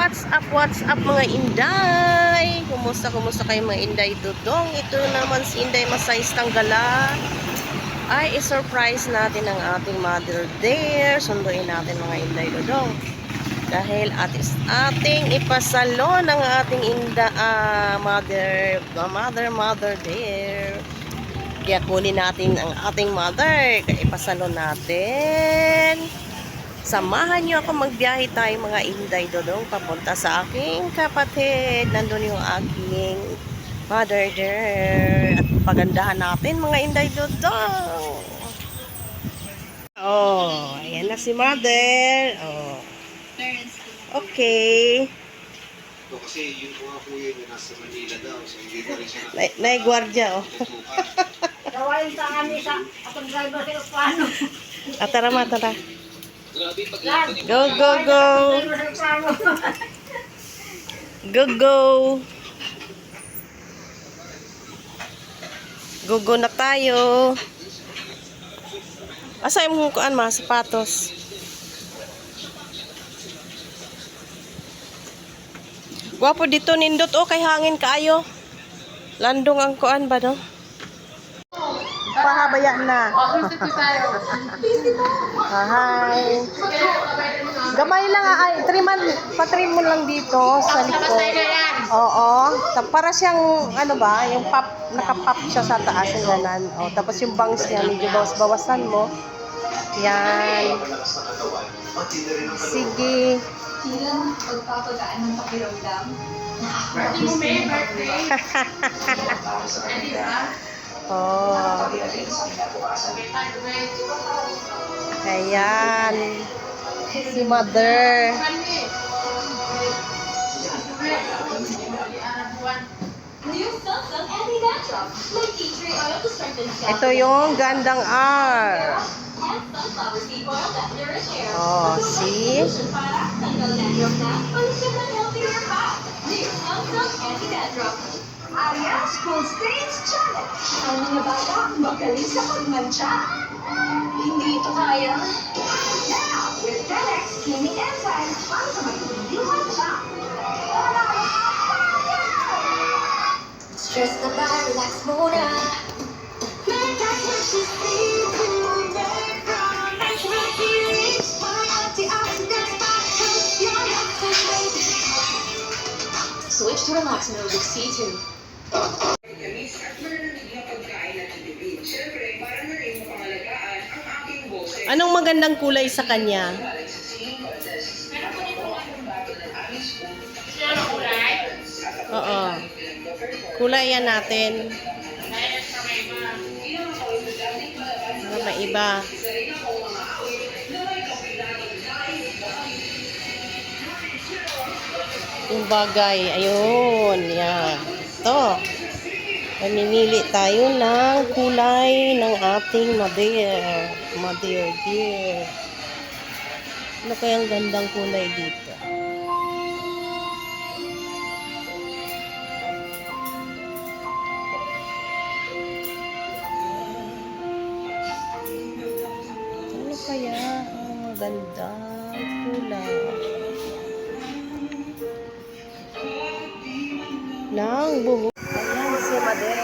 What's up mga Inday? Kumusta kayo mga Inday Dudong? Ito naman si Inday Masayis Tanggala. Ay, i-surprise natin ang ating mother there. Sunduin natin mga Inday Dudong. Dahil ating ipasalon ang ating mother there. Kaya kunin natin ang ating mother. Kaya ipasalon natin. Samahan niyo ako magbiyahe tayo mga Inday Dodong papunta sa aking kapatid. Nandun yung aking mother there. At pagandahan natin mga Inday Dodong. Oh, ayan na si mother. Oh. Okay. Kasi yung mga kuya niya nasa Manila daw. So hindi na rin siya naigwardya oh. Gawain sa kami sa atong driver sa plano. Tara ma, tara. Go. Go na tayo. Asa yung kuan ma, sapatos. Gwapo dito nindot oh, kay hangin kaayo. Landong ang kuan ba no? Pahabaya na. Hi. Gamay lang ay, patrim mo lang dito sa likod. Oo. Para siyang ano ba, yung pop, naka-pop siya sa taas ng ganan. Oh, tapos yung bangs niya medyo bawas-bawasan mo. Yan. Sige. Ilang pagpapagaan ng pakiramdam. Birthday mo may birthday. Oh. Ayan. Si mother. Ito yung gandang R. Oh, see? Arias Full Stains Challenge. Ang mga bata magaling sa pagmantsa. Hindi ito kaya. Now, with Telex Slimming Enzymes para sa matinding mantsa. Stress na ba? Relax muna. Mentas versus seafood made from natural healings. My antioxidants help your health and baby. Switch to Relax Mode with C2. Anong magandang kulay sa kanya? Oo. Kulay yan natin. May iba. Yung bagay. Ayun. Yan. Ito. Mamimili tayo ng kulay ng ating mother. Mother dear. Ano kayang gandang kulay dito? Ano kaya ang magandang kulay ng buhok? Ayan si mother.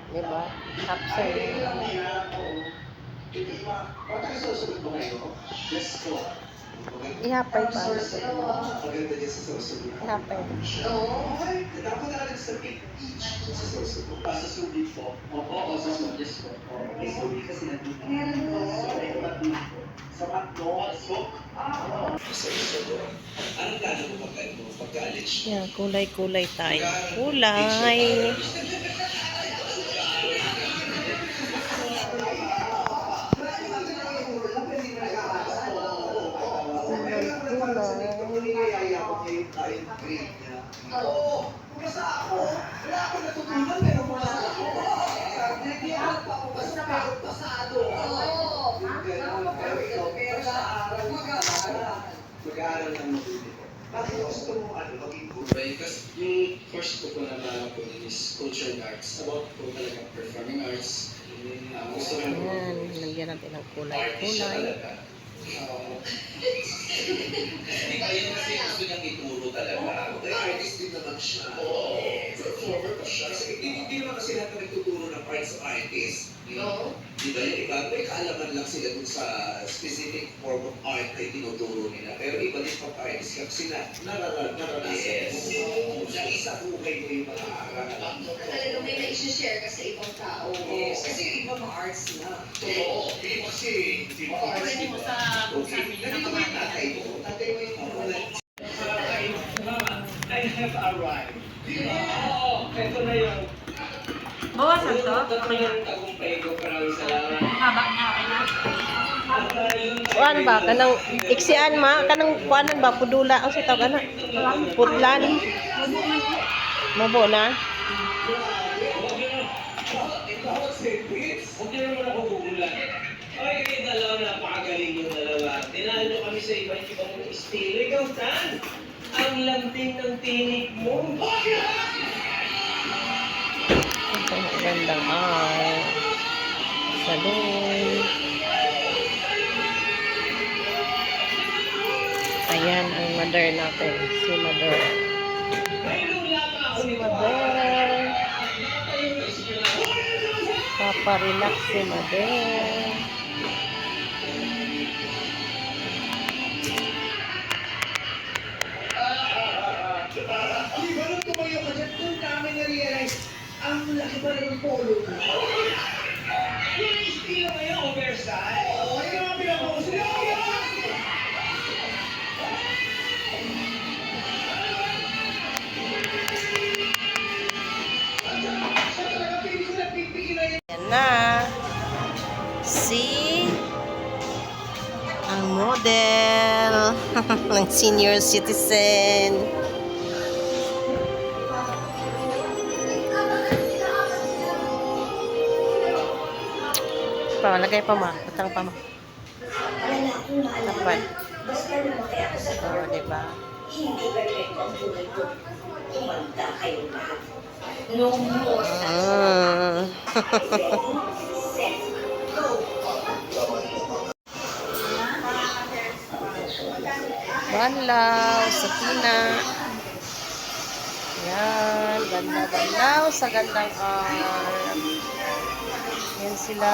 Diba? Capsule. Ihapay pa. Ihapay. Yan, kulay-kulay tayo. Kulay. Kulay. Mag-aaral ng mabuti po. Bakit gusto mo maging good? Kasi yung course ko po na po is culture and arts. About po talaga performing arts. Gusto ko Ayan, lagyan natin ng artist siya kulay-kulay. talaga. Di ba yun kasi gusto niyang ituro talaga. May artist din naman siya. Oo. Performer pa siya. Kasi hindi naman kasi lahat na nagtuturo ng arts artist. No? Di ba yung iba, may kaalaman lang sila dun sa specific form of art na itinuturo nila. Pero iba din pag artist kasi naranasan Yes. mo. Sa isa buhay mo yung mga aral. Talagang may na-share ka sa ibang tao. Yes, kasi yung iba ma-arts na. Oo. Hindi mo kasi, hindi mo arts. Pwede mo sa Okay. Nandito ba yung tatay mo? Tatay mo yung I have arrived. Oo, ito na yun. Bawasan to? Ito yung tagumpay ko. Maraming salamat. Haba niya, okay na? Kuan ba kanang iksian ma kanang kuanan ba pudula o sa tawag ana putlan mabo na Huwag niyo naman ako gugulan. Okay, kayo dalawa, napakagaling yung dalawa. Tinalo nyo kami sa iba-ibang estilo. Ikaw, Tan, ang lambing ng tinig mo. ang gandang ay salon. Ayan ang mother natin, si mother. Si mother. Paparelax si mother. Di ba nung tumayo ka dyan, doon namin na-realize, ang laki pa rin ng polo mo. Yung estilo ngayon, oversize. Oo, yun ang mga pinapausin. Sa talaga, pili ko na pipigil na yan. Ayan na. Si ang model ng senior citizen. Lagay pa ma. Utang pa ma. Wala akong maalala. Tapat. Basta lumaki ako sa Oo, diba? hindi perfecto ang buhay ko. Tumanda kayong lahat. No more set, go! Banlaw, sakina. Yan, ganda-banlaw sa gandang arm. Yan sila.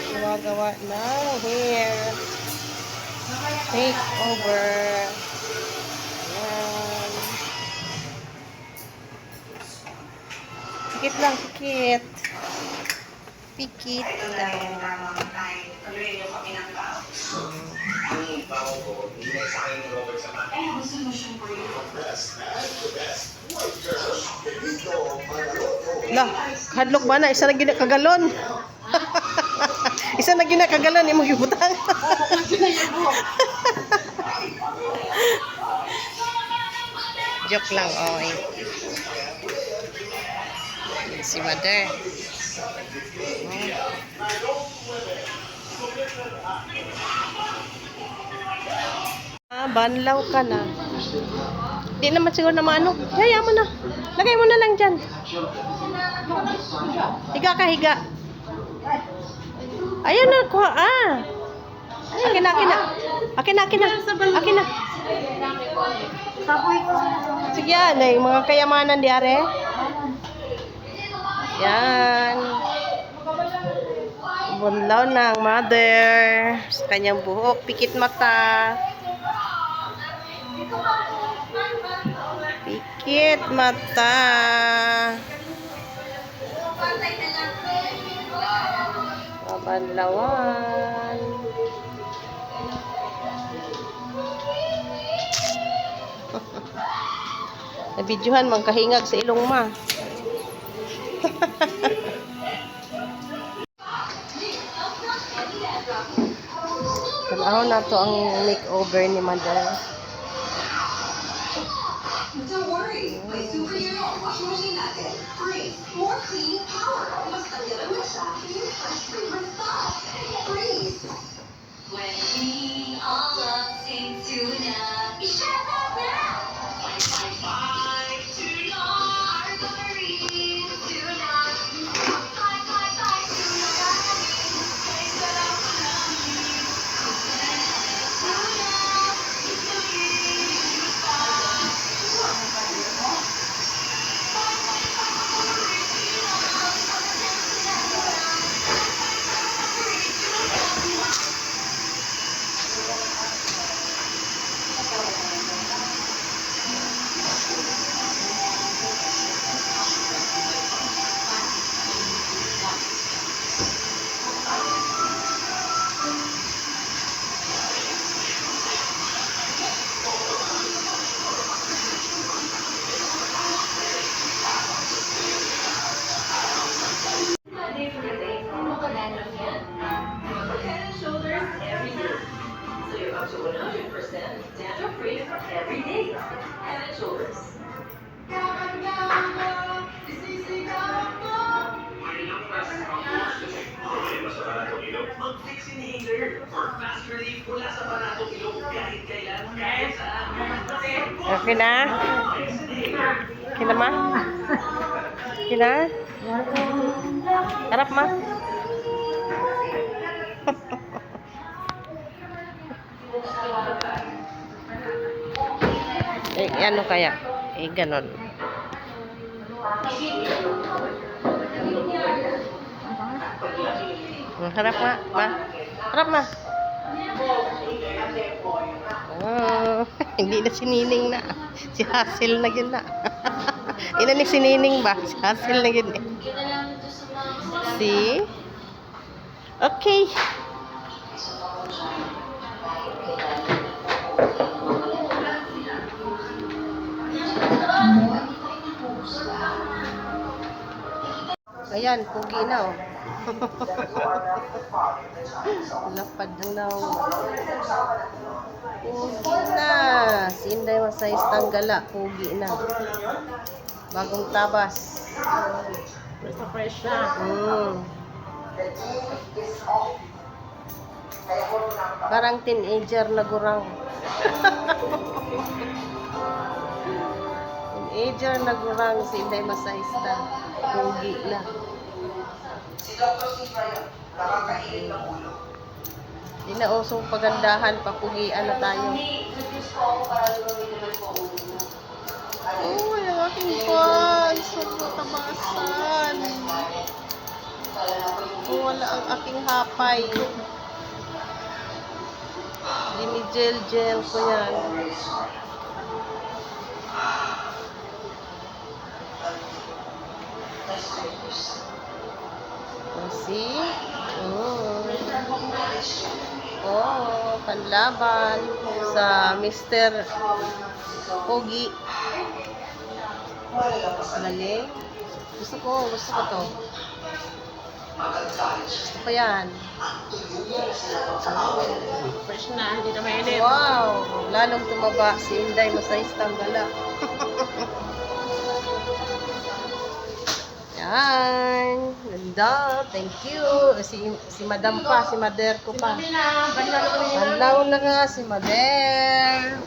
Gumagawa ng hair. Makeover. Yan. Pikit lang, pikit. Pikit lang. Ang tao ko, hindi na sa akin ni Robert sa mga. Lah, hadlok ba na? Isa na ginakagalon. Isa na ginakagalon, imong gibutang. Joke lang, oy. Si mother. Banlaw ka na. Di naman siguro na maano. Kaya mo na. Lagay mo na lang dyan. Higa ka, higa. Ayun na, kuha. Akin na, akin na. Akin na, akin na. Akin na. Sige yan, yung mga kayamanan di are. Yan. Bunlaw ng mother. Sa kanyang buhok. Pikit mata. Pikit mata. Pabanlawan. Nabidyohan mang kahingag sa ilong ma. Kalahon na to ang makeover ni mother. Don't worry, may superhero washing machine natin. Free, more cleaning power. Mas tanggalan mo siya, yung fresh favorite stuff. Freeze! When we all love mag-fix inhaler for fast relief mula sa panatong ilong kahit kailan, kahit saan. Okay na? Okay na, ma? Okay na? Harap, ma. Ano kaya? Ganon. Harap, ma. Harap, ma. Oh, hindi na si Nining na. Si Hazel na yun na. Ina ni si Nining ba? Si Hazel na yun eh. See? Okay. Ayan, pugi na oh. Lapad ng naong. Pugi na. Si Inday Masayis Tanggala, pugi na. Bagong tabas. Fresh na. Parang teenager na gurang. Teenager na gurang si Inday Masayis na. Pugi na. Si Dr. Siprayan, nakakainit ng ulo. Di na usong pagandahan, papugian na tayo. Oh, yung aking pan. Sobrang tabasan. Oh, wala ang aking hapay. Dinigel-gel ko yan. See? Oh, panlaban sa Mr. Pogi. Galing. Gusto ko to. Gusto ko yan. Fresh na, hindi na mainit. Wow! Lalong tumaba si Inday Masayis Tanggala. Yan. Ganda. Thank you. Si Madam pa, si Mader ko pa. Panlaw na nga si Mader.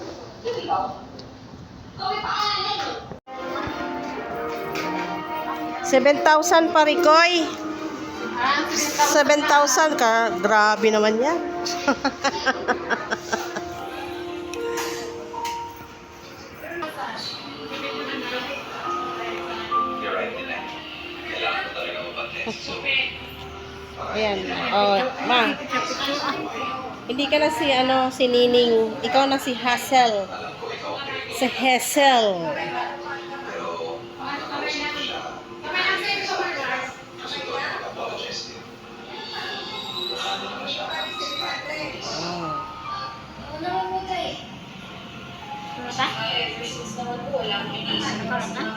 $7,000 pa, Ricoy. 7,000 ka. Grabe naman yan. Ayan. Oh, ma. Hindi ka na si Nining. Ikaw na si Hazel. Si Hazel.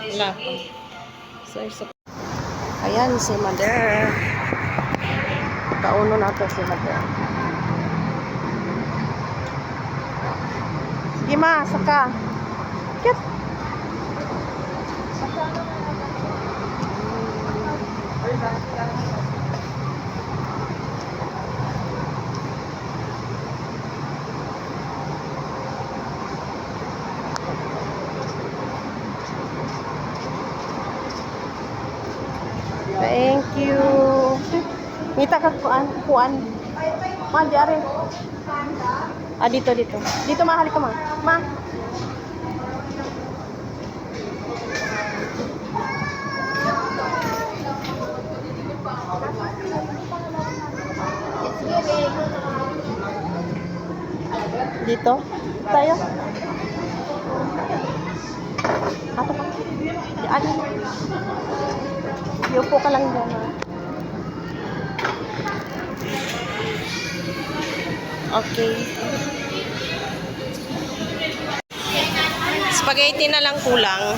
Wala pa. So, ayan si Mother. Kauno natin si Mother. Sige ma, saka. Cute. Thank you. Ngita ka kuan. Ma, diari. Dito. Dito ma, halika ma. Ma. Dito. Tayo. Ato ka. Diyan. Yupo ka lang dyan. Okay. Spaghetti na lang kulang.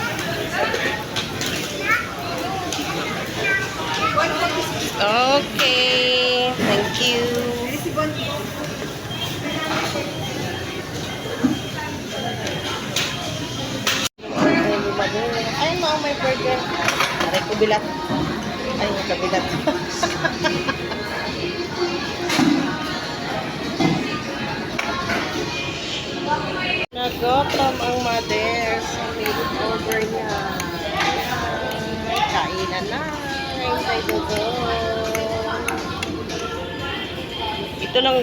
Okay. Thank you. Ay, no, may burger. Aray ko bilat. Ay, kabilat. Kain na. Hintay dodong. Ito lang